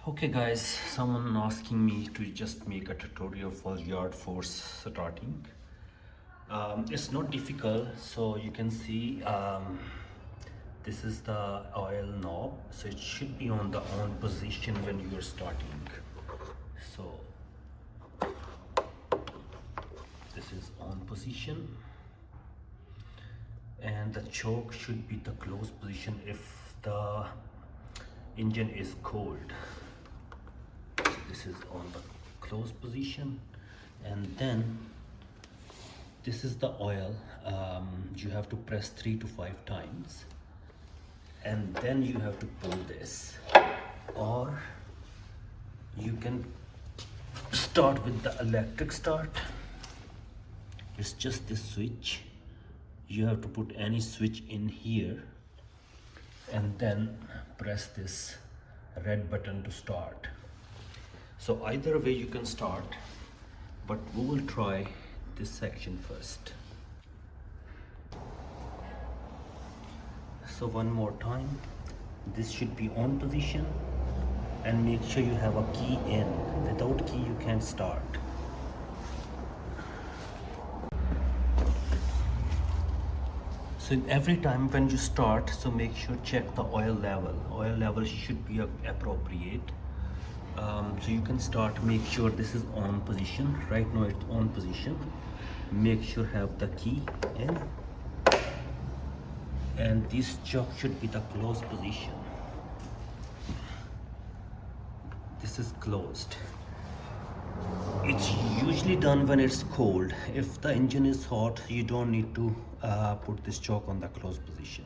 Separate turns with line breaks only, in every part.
Okay guys, someone asking me to just make a tutorial for YardForce starting. It's not difficult, so you can see this is the oil knob, so it should be on the on position when you are starting. So this is on position, and the choke should be the close position if the engine is cold. This is on the close position, and then this is the oil. You have to press 3 to 5 times, and then you have to pull this, or you can start with the electric start. It's just this switch. You have to put any switch in here and then press this red button to start. So either way you can start, but we will try this section first. So one more time, this should be on position, and make sure you have a key in. Without key you can't start. So every time when you start, so make sure check the oil level. Oil level should be appropriate. So you can start, make sure this is on position. Right now it's on position. Make sure have the key in, and this chuck should be the close position. This is closed. It's usually done when it's cold. If the engine is hot, you don't need to put this choke on the close position.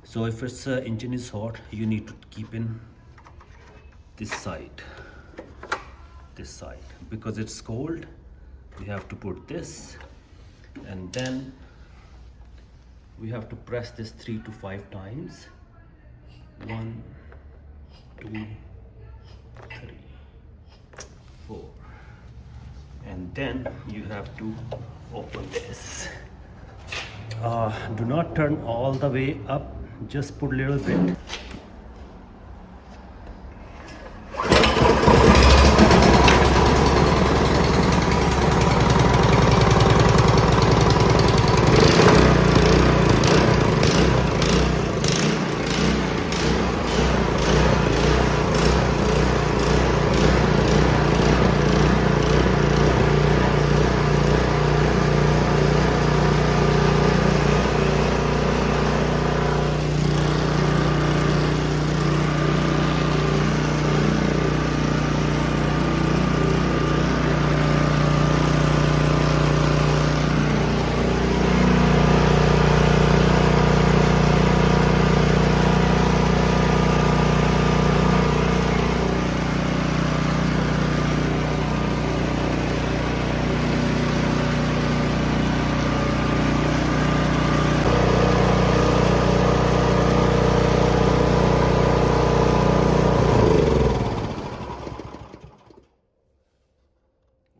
So if it's engine is hot, you need to keep in this side, because it's cold. We have to put this, and then we have to press this 3 to 5 times. 1, 2, 3, 4, and then you have to open this. Do not turn all the way up, just put a little bit.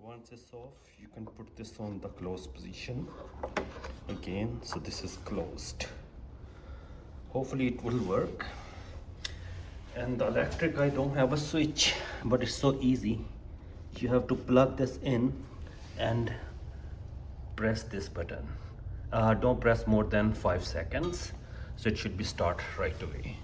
Once it's off, you can put this on the close position again. So this is closed. Hopefully it will work. And the electric, I don't have a switch, but it's so easy. You have to plug this in and press this button. Don't press more than 5 seconds, so it should be start right away.